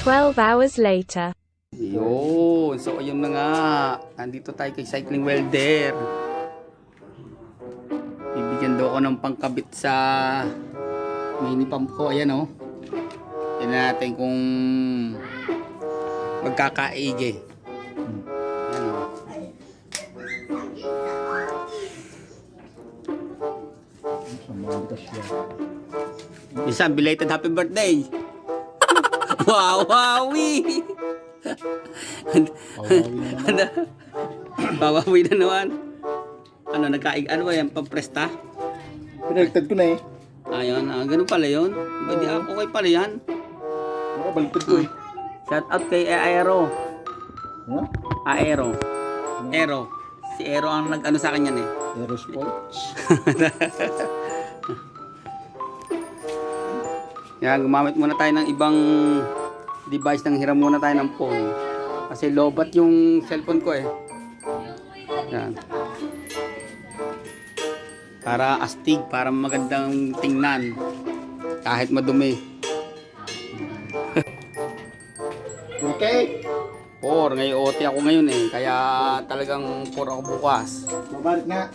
12 hours later. Yun. So, ayun na nga. Nandito tayo kay Cycling Welder. Bibigyan daw ako ng pangkabit sa mini pump ko. Ayan o. Tignan natin kung magkakaigi. Ayan o. Isang belated happy birthday. Wow, wowie! Bawawi na naman. Ano, nagkaig, ano ba yan? Pampresta? Pinagtad ko na eh. Ayun, ganun pala yun. Pwede, okay pala yan. Nakabaliktad ko eh. Shout out kay Aero. Ha? Aero. Aero. Si Aero ang nag-ano sa akin yan eh. Aerosports. Yan, gumamit muna tayo ng ibang device nang hiram muna tayo ng phone. Kasi lobat yung cellphone ko eh. Yan. Para astig, para magandang tingnan. Kahit madumi. Okay. 4, ngayon OT ako ngayon eh. Kaya talagang 4 ako bukas. Mabalik na.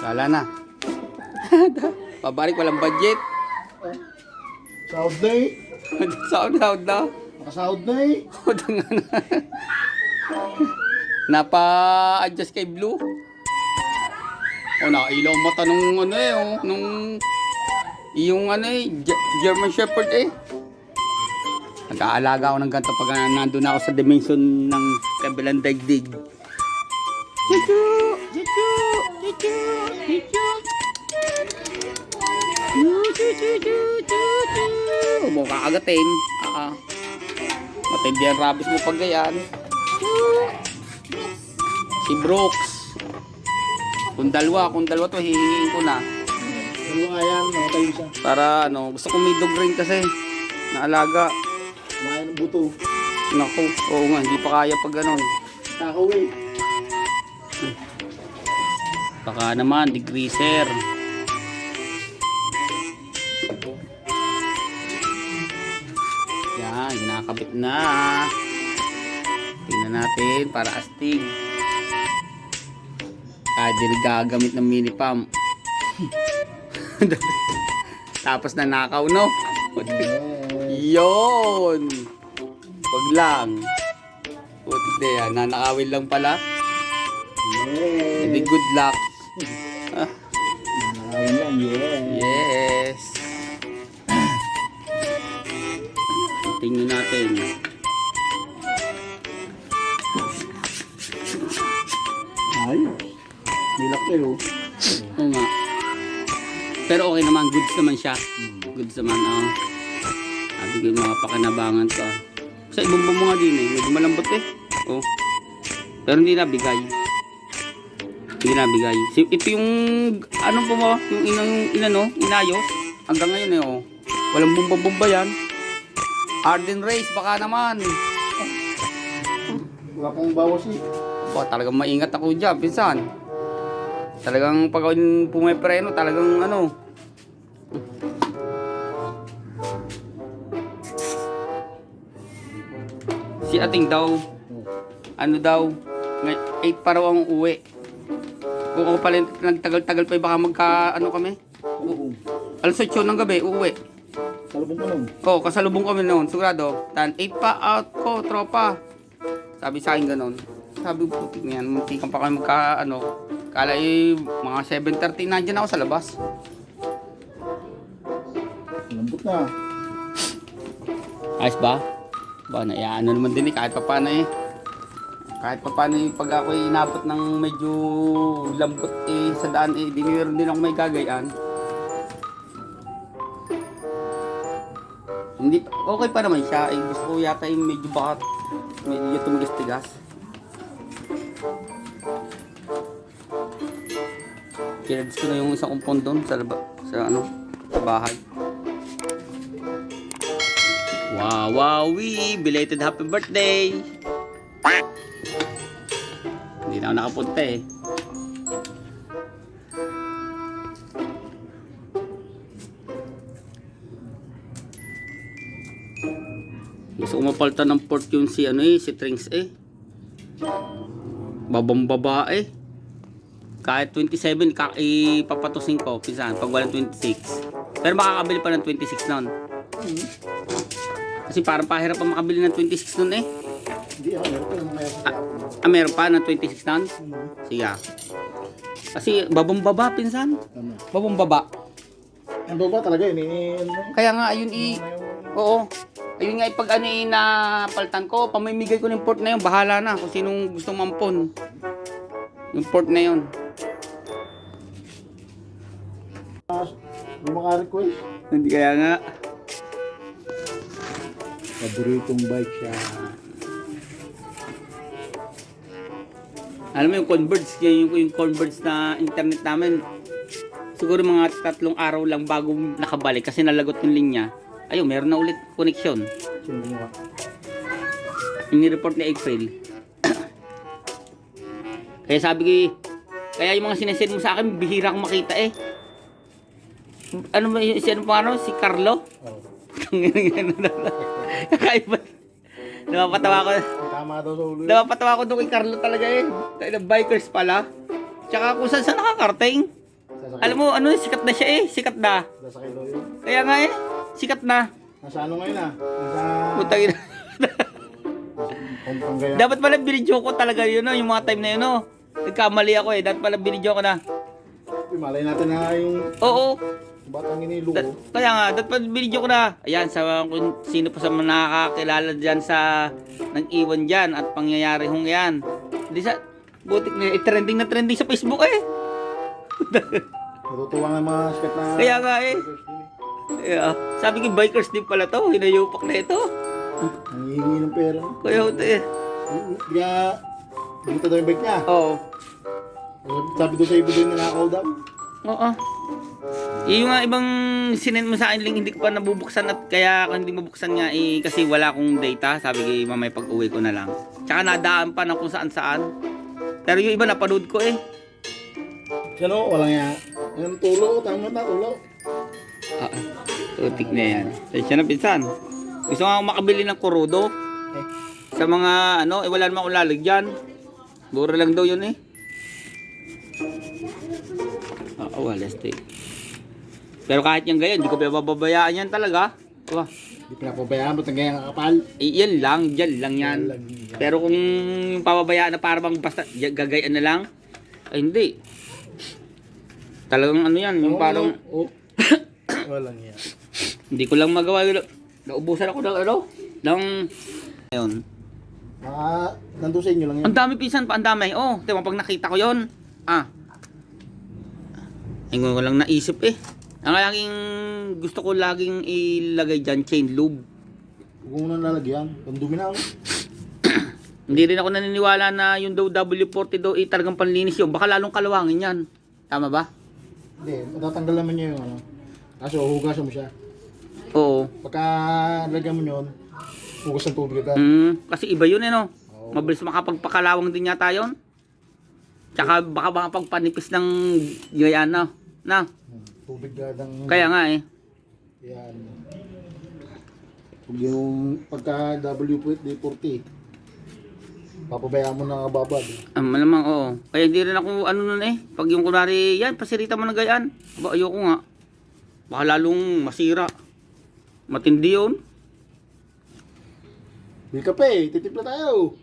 Wala na. Pabalik, walang budget. Sahod na eh. Sound na. Nakasahod na eh. Napa-adjust kay Blue. O, nakailaw ang mata nung ano eh. Oh, nung yung ano eh, German Shepherd eh. Nag-aalaga ako ng ganito pag nandun ako sa dimension ng kabilang daigdig. Chuchu! Chuchu! Chuchu! Chuchu! Mo kakagatin. Matindi ang rabis mo pag gayan. Si Brooks. Kung dalawa to hihingiin ko na. Ano nga yan? Nakatayo siya. Para ano, gusto ko may dog rin kasi na alaga. Kumain ng buto. Naku, oo nga, hindi pa kaya pag ganon. Takaw eh. Baka naman, degreaser. Yan, ginakabit na. Tingnan natin para astig. Di gagamit ng mini pump. Tapos nanakaw, no? Yun! Wag lang. Putik na yan, nanakawin lang pala. Hindi good luck. Ayun lang, yeah. Yes. Tingnan natin. Ayos. Nilak kayo. Oo nga. Pero okay naman, goods naman siya. Goods naman, oh. Sabi ko yung mga pakinabangan ko. Sa ibang mga din eh, medyo malambot eh. Oh. Pero hindi nabigay. Hindi nabigay. Ito yung, ano po mo, yung inayos. Hanggang ngayon eh, oh. Walang bumba-bumba yan. Arden Race, baka naman. Wala pong bawas eh. Talagang maingat ako dyan, pinsan. Talagang pag pumepreno, talagang ano. Si ating daw, ano daw, 8 pa raw ang uwi. Kung ako pala nagtagal-tagal pa, baka magka, ano kami? Alas 8 ng gabi, uuwi. Salubong ko nun. Oo, kasalubong kami noon, sigurado. 8 pa out ko, tropa. Sabi sa akin ganon. Sabi ko, putik niyan, muntikan pa kami magka, ano, kala mga 7:30 nandiyan ako sa labas. Lambot na. Ayos ba? Ba, naiyaano naman din eh, kahit pa paano eh. Kahit pa paano eh, pag ako inabot ng medyo lambot eh, sa daan eh, di meron din ako may gagayaan. Hindi, okay pa naman siya eh, gusto ko yata yung medyo baka, medyo tumigas-tigas. Kinabs ko na yung isang kumpon doon sa bahay. Wow, wowie! Belated happy birthday! Hindi na ako nakapunta eh. Gusto ko mapalitan ng port yun si ano eh, si Trings eh. Babang babae. Kahit 27, ipapatusin ko, pinsan, pag walang 26. Pero makakabili pa ng 26 nun. Kasi parang pahirap pa makabili ng 26 nun eh. Hindi ako, meron pa naman kaya sa Meron pa ng 26 nun? Sige. Kasi babang baba, pinsan. Ano? Babang baba. Ang baba talaga yun, ano? Kaya nga, ayun oo. Ayun nga, pag ano napalitan ko, pamimigay ko ng port na yun, bahala na kung sinong gusto mampon. Yung port na yun. May maka-request. Hindi kaya nga. Paboritong bike siya. Alam mo yung Converge, yung Converge na internet namin, siguro mga 3 araw lang bago nakabalik kasi nalagot yung linya. Ayun, meron na ulit connection. Sino gumawa? Yung ni-report ni April. Kaya sabi ko, kaya yung mga sinasend mo sa akin, bihira akong makita eh. Ano ba yung ano pa ano? Si Carlo? Oo. Kakaiba. Napapatawa ko. Tama daw sa ulo yun. Napapatawa ko doon kay Carlo talaga eh. Tayo bikers pala. Tsaka kung saan nakakarting. Sasakay. Alam mo, ano, sikat na siya eh. Sikat na. Sasakay daw yun. Kaya nga eh. Sikat na. Nasa ano ngayon ah? Nasa... Putang ina. Kompang gaya. Dapat pala binidyo ko talaga yun, no? Yung mga time na yun, no? Nagkamali ako eh. Dapat pala binidyo ko na. Malay natin na yung Oo. batang iniluko. Kaya nga, dapat pala binidyo ko na. Ayan, sa kung sino pa sa mga nakakakilala dyan sa nag-iwan dyan at pangyayari hong yan. Hindi sa, butik na, trending na trending sa Facebook eh. Natutuwa nga mga sikat na... Kaya nga eh. Yeah. Sabi ko, bikers din pala to. Hinayupak na ito. Nangihingi ng pera. Kaya ito eh. Kaya... Dito daw yung bike niya. Oo. Sabi doon sa ibo doon na nakaw daw. Oo. Yung nga ibang sinend mo sa akin link, hindi ko pa nabubuksan at kaya kung hindi mabuksan nga eh, kasi wala akong data. Sabi ko mamay pag uwi ko na lang. Tsaka nadaan pa na kung saan saan. Pero yung iba napanood ko eh. Ano? Walang yan. Yung tulo. Tama na tulo. Tutik na yan. Siya na pinsan. Gusto nga akong makabili ng kurudo. Eh. Sa mga ano, eh wala namang ulalig dyan. Mura lang daw yun eh. Wala steak. Pero kahit yung ganyan, hindi ko pababayaan yan talaga. Wah. Hindi pinapabayaan. Ba't ang ganyan kakapal? Yan lang, dyan lang yan. Yan lang yan. Pero kung yung pababayaan na para bang basta gagayaan na lang, ay hindi. Talagang ano yan, yung parang Oh. Walang yan. hindi ko lang magawa. Naubusan ako ng ano, ng ayun. Nandun sa inyo lang yan. Ang dami pisan pa, ang dami. Oh, diba pag nakita ko 'yon. Ay ko lang naisip eh. Ang laging gusto ko laging ilagay diyan chain lube. Huwag mo nang lalagyan. Ang dumi na. Hindi rin ako naniniwala na yung daw W40 daw talagang panlinis yun. Baka lalong kalawangin yan. Tama ba? Hindi, matatanggal naman niya yung ano. Kaso hugasan mo siya. Oo. Pagka lagyan mo yun, hugas ng tubig agad. Kasi iba yun eh no. Oo. Mabilis makapagpakalawang din yata yun. Tsaka baka makapagpanipis ng gayan na. Tubig agad ang... Kaya nga eh. Yan. Huwag yung pagka WD-40, papabayaan mo na babad. Malamang oo. Kaya hindi rin ako ano nun eh. Pag yung kunwari yan, pasirita mo ng gayan. Aba, ayoko nga. Baka lalong masira. Matindi yun. May kape, titimpla tayo.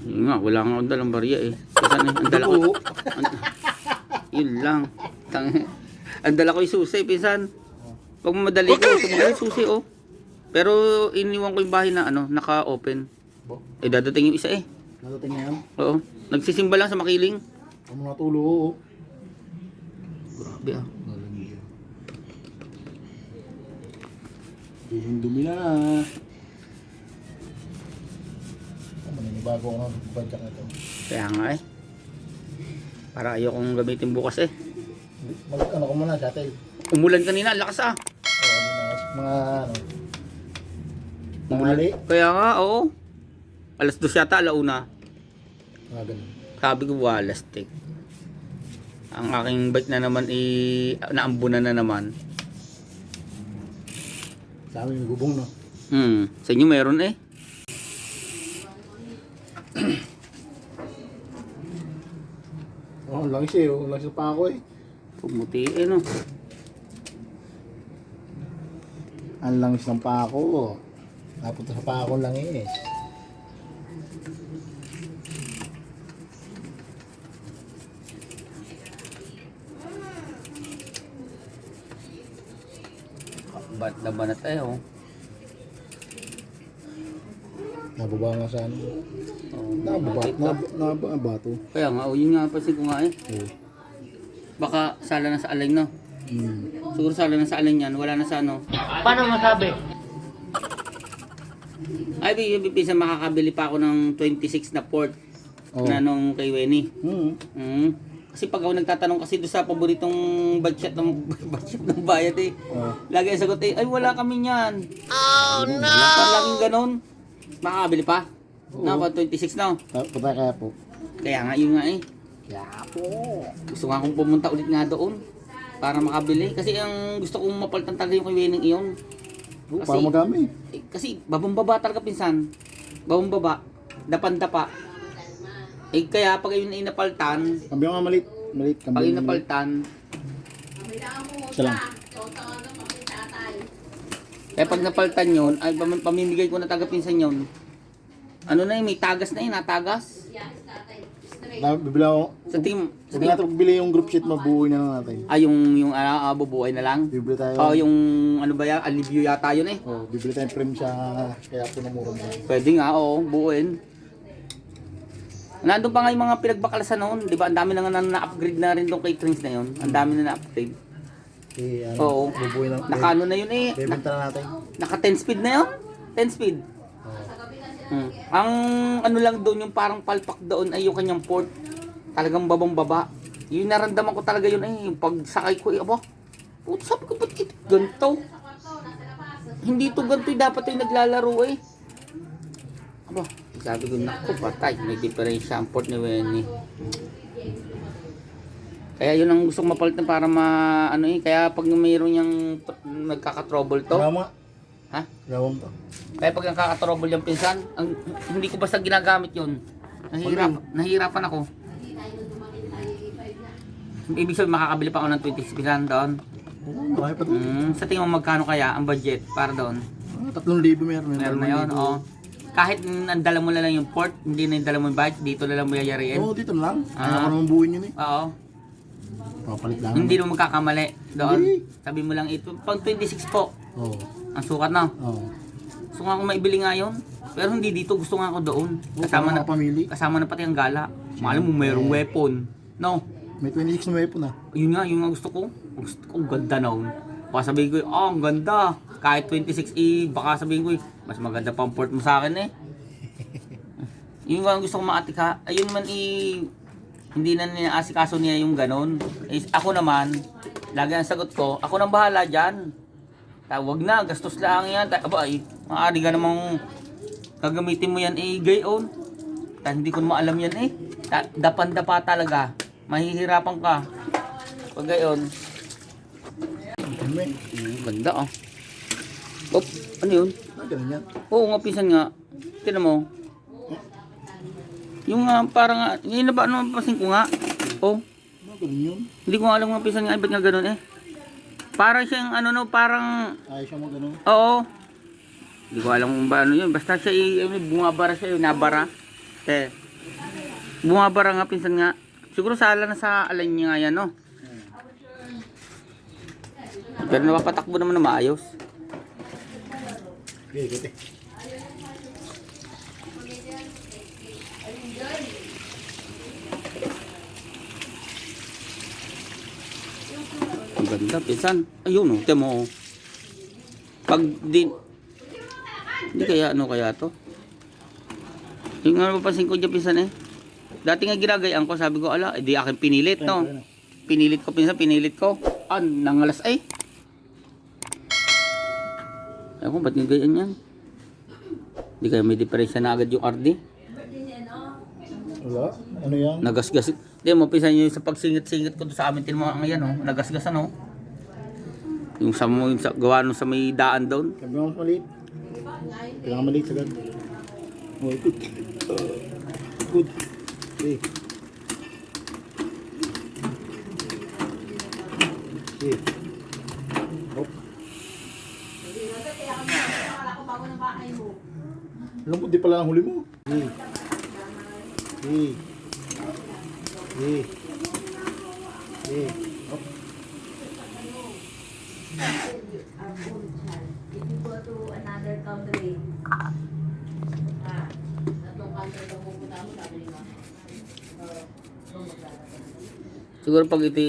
Yun nga, wala nga akong dalang barya eh. Saan eh? Ang dala ko. Oo. Yun lang. Ang dala ko yung susi, pinsan. Pag madali ko, tumagal yung susi oh. Pero iniwan ko yung bahay na ano, naka-open. Bo, Eh dadating yung isa eh. nadating na yan. Oo. Nagsisimba lang sa makiling. Ang mga tulo, oo. Grabe ah. Dumi na. Maninibago ako ng badyak na ito. Kaya nga eh. Para ayokong gamitin bukas eh. Ano ko muna, shuttle. Umulan kanina, ang lakas ah. Oo, mga ano. Tanghali. Kaya nga, oo. Alas 2 yata, alauna. Mga ganun. Sabi ko, wala stick. Ang aking bike na naman naambunan na naman. Sa amin, bubong, no? Sa inyo meron eh. Oh, ang langis eh. Ang langis sa pako eh. Pumuti eh no. Ang langis ng pako. Napunta sa pako lang eh. Ba't na ba na tayo? Nababa nga sa ano. Oh, Nabato. Kaya nga, yun nga pansin ko nga eh. Oh. Baka sala na sa aling no. Hmm. Siguro sala na sa aling yan, wala na sa ano. Paano masabi? Ay, bibisa makakabili pa ako ng 26 na port Oh. na nung kay Wenny. Hmm. Kasi pag ako nagtatanong kasi doon sa paboritong budget ng budget ng bayad eh. Oh. Lagi ang sagot eh, ay wala kami niyan. Oh no! Parang laging ganun. Makakabili pa. Oo. Na, 26 na. Punta kaya po. Kaya nga, yun nga eh. Kaya po. Gusto nga akong pumunta ulit nga doon para makabili. Kasi ang gusto kong mapalitan talaga yung kay Wenning iyon. Oh, Kasi- para magami. Kasi babang-baba talaga pinsan. Babang-baba. Dapan-dapa. Kaya pag yun ay napalitan, Kambi nga malit. Malit. Kambi pag yun nga malit. napalitan, Isa lang. kaya pag napalitan yun, ay pamimigay ko na taga-pinsan yun. Ano na yun, may tagas na yun, natagas. Bibili ako. Sa team, Sabi natin pagbili yung group sheet, mabuhay na lang natin. yung bubuhay na lang. Bibili tayo. Oh, yung ano ba yan, alivio yata yun eh. Oh, bibili tayong frame sa kaya po na mura na. Pwede nga, oo, buuin. Nandun pa nga yung mga pinagbakalasan noon, di ba? Ang dami na nga na-upgrade na rin doon kay Trins na yun. Ang dami na na-upgrade. Eh, ano, Oo. bubuhay na. Naka ano na yun eh. Bibenta na natin. Naka 10 speed na yun. 10 speed. Oh. Ang ano lang doon, yung parang palpak doon ay yung kanyang port. Talagang babang-baba. Yung naramdaman ko talaga yun eh. Yung pagsakay ko eh, aba. Puto, sabi ko, ba't ito ganito? Hindi to ganito, dapat yung naglalaro eh. Aba, sabi ko, naku, patay. May diferensya ang port ni Wenny. Kaya yun ang gusto kong mapalitan para ano eh. Kaya pag mayroon yung nagkaka-trouble to. Gama. Ha? Gawam to. Kaya pag nakaka-trouble yung pinsan, hindi ko basta ginagamit yun. Nahihirapan ako. Ibig sabihin makakabili pa ako ng 26 pinsan doon. Oo, marami pa to. Sa tingin mo magkano kaya ang budget para doon? 3,000 meron. Meron na yun, oo. Kahit nandala mo na lang yung port, hindi na dala mo yung budget, dito na lang mo yayariin. Oo, dito na lang. Ah. Ayaw ko naman buuin yun eh. Oo. Papalit lang. Hindi mo magkakamali doon. Hindi. Sabi mo lang ito, pang 26 po. Oo. Ang sukat na. Oo. Gusto nga ako maibili nga yun. Pero hindi dito, gusto nga ako doon. Oo, para makapamili. Kasama na pati ang gala. Malam mo mayroong weapon. No. May 26 na weapon ah. Yun nga gusto ko. Gusto ko, ang ganda na yun. Baka sabihin ko, ang ganda. Kahit 26 baka sabihin ko, mas maganda pang port mo sa akin eh. Yun nga ang gusto ko maatika. Ayun man hindi na niyaasikaso niya yung ganon. Ako naman, lagi ang sagot ko, ako nang bahala dyan. Wag na, gastos lang yan. Aba, maaari ka namang gagamitin mo yan gayon. Hindi ko maalam yan eh. Dapan-dapa talaga. Mahihirapan ka. Pag gayon. Ganda oh. Op, ano yun? Ganun yan. Oo nga, pisan nga. Tignan mo. Yung parang, yun na ba, ano pasin ko nga? Oh, Ganun yun. hindi ko nga alam nga pisan nga, ba't nga ganun eh? Parang siyang ano no, parang, Ayaw siya mo ganun. oo. Hindi ko alam kung ba ano yun, basta siya bumabara siya, nabara. Bumabara nga pinsan nga. Siguro sala na sa alay niya nga yan no. Pero napapatakbo naman na maayos. Okay, gete. Ang ganda, pinsan. Ayun, oh, temo. Pag din, hindi kaya, ano kaya to? Yung nga napapansin ko dyan, pinsan eh. Dati nga ginagayaan ko, sabi ko, ala, di akin pinilit, no? Pinilit ko, pinsan, pinilit ko. Nangalas ay. Ewan ko, ba't nga ganyan yan? Hindi kaya may diferensya na agad yung RD. Wala. Ano yan? Nagasgas. Hindi mo, pinsan nyo sa pagsingit-singit ko sa amin, tinmo nga yan, oh. Nagasgasan, oh. Yung sa gawa nung sa may daan doon. Sabi mo mas maliit. Kailangan maliit sagad. Oh, good. Good. Okay. Okay. Hop. Alam mo, di pala ang huli mo. Okay. Okay. Okay. Okay. Hop. If you go to another country, tatlong country daw pupunta mo, sabi nila. Siguro pag ito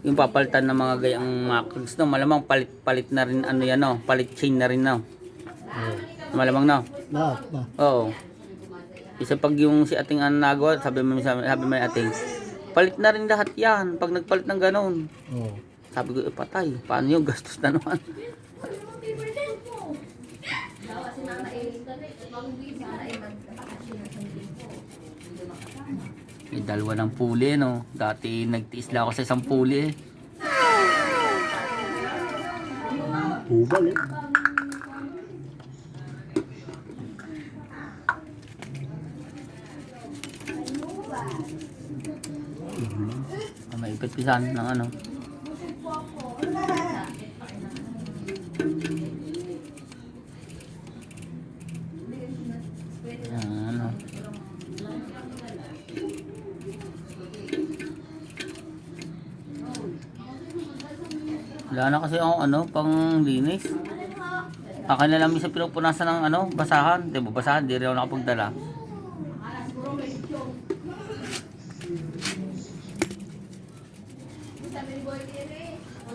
yung papalitan ng mga gayang Max, no, malamang palit na rin ano yan, no, palit chain na rin, no. Malamang, no. Lahat na. Oo. Isa pag yung si ating nagawa, sabi mo ating, palit na rin lahat yan pag nagpalit ng ganon. Oh. Sabi ko, patay, paano yung gastos na naman? May dalawa ng puli, no. Dati nagtiis lang ako sa isang puli, eh. Hubal eh. May ipit-pisan ng ano. Ano. Wala na kasi ako ano, pang linis. Akin na lang sa pinupunasan ng ano, basahan. Di ba basahan, di rin ako nakapagdala.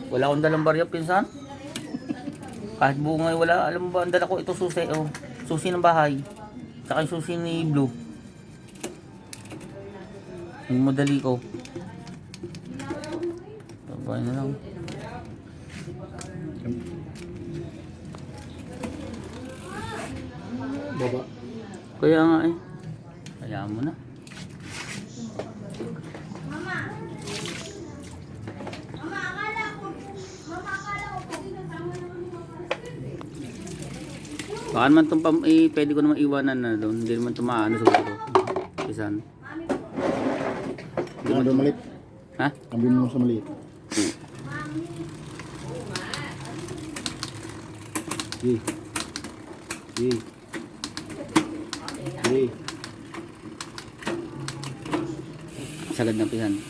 Wala akong dalang barya, pinsan. Kahit bunga wala, alam mo ba, ang dala ko ito susi, oh. Susi ng bahay. Saka yung susi ni Blue. Yung madali ko. Babay na lang. Baba. Kaya nga eh. Kaya mo na. Baka naman itong pwede ko naman iwanan na doon. Hindi naman tumaano siguro. Pisan. Ano doon maliit? Ha? Kambin mo sa maliit. Okay. Okay. Okay. Sagad na pisan.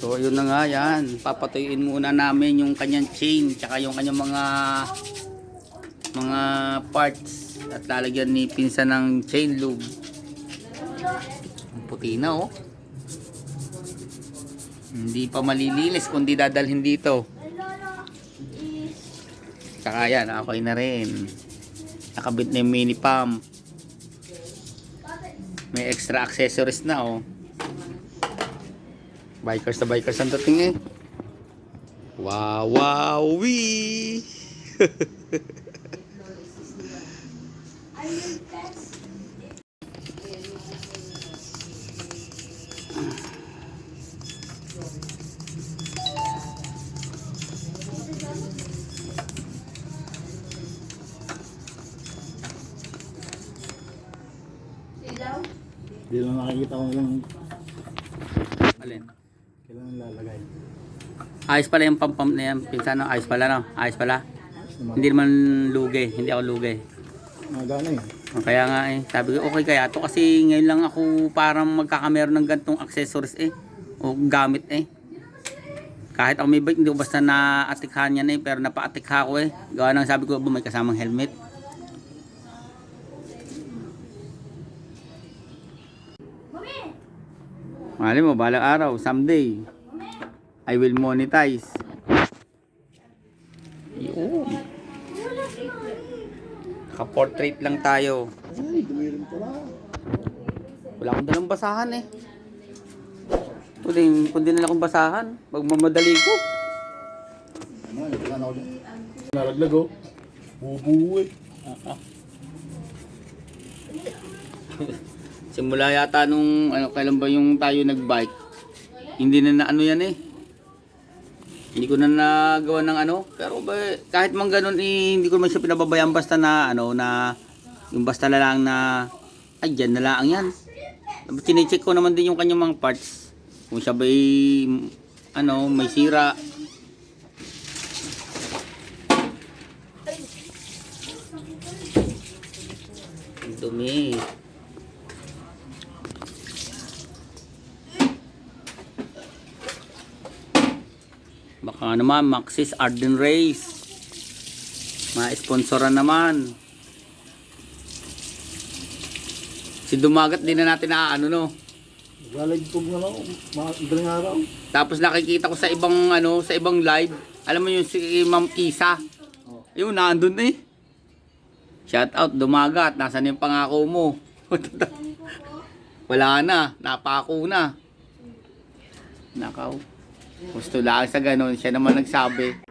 So yun na nga yan. Papatuyuin muna namin yung kanyang chain. Tsaka yung kanyang mga parts. At lalagyan ni pinsan ng chain lube. Ang puti na oh. Hindi pa malilinis kundi dadalhin dito. Tsaka yan, okay na rin. Nakabit na yung mini pump. May extra accessories na oh. Bikers na bikers ang dating eh. Wow, wow, wee! Hindi lang nakikita ko lang Alin? kailangan lalagay. Ayos pala yung pump na yan. Pinsan no? Ayos pala no? Ayos pala. Hindi naman lugi. Hindi ako lugi. Nagana eh. Kaya nga eh. Sabi ko okay kaya to kasi ngayon lang ako parang magkakameron ng gantong accessories eh. O gamit eh. Kahit ako may bike hindi ko basta na-atikhan yan eh. Pero napa-atikha ko eh. Gawa nang sabi ko may kasamang helmet. Mali mo, balang araw, someday, I will monetize. Yun. Naka-portrait lang tayo. Ay, dumirin pala. Wala akong dalang basahan eh. Kundi na lang akong basahan. Magmamadali ko. Ano, kailangan ako dyan. Nalaglag oh. Bubuwi. Simula yata nung, kailan ba yung tayo nagbike? Hindi na ano yan eh. Hindi ko na nagawa ng ano. Pero ba, kahit man ganun eh, hindi ko naman siya pinababayaan basta na ano na yung basta na lang na ay dyan na lang yan. Chine-check ko naman din yung kanyang mga parts. Kung siya ba ano, may sira. Ang dumi. Baka naman Maxis Arden Race. Ma-sponsoran naman. Si Dumagat din na natin na ano no. Lalagpog na lang, madaling araw. Tapos nakikita ko sa ibang ano, sa ibang live. Alam mo yung si Ma'am Isa. Oh. Yung nandun eh. Shout out Dumagat, nasaan yung pangako mo? Wala na, napako na. Nakaw. Gusto lang sa ganun, siya naman nagsabi.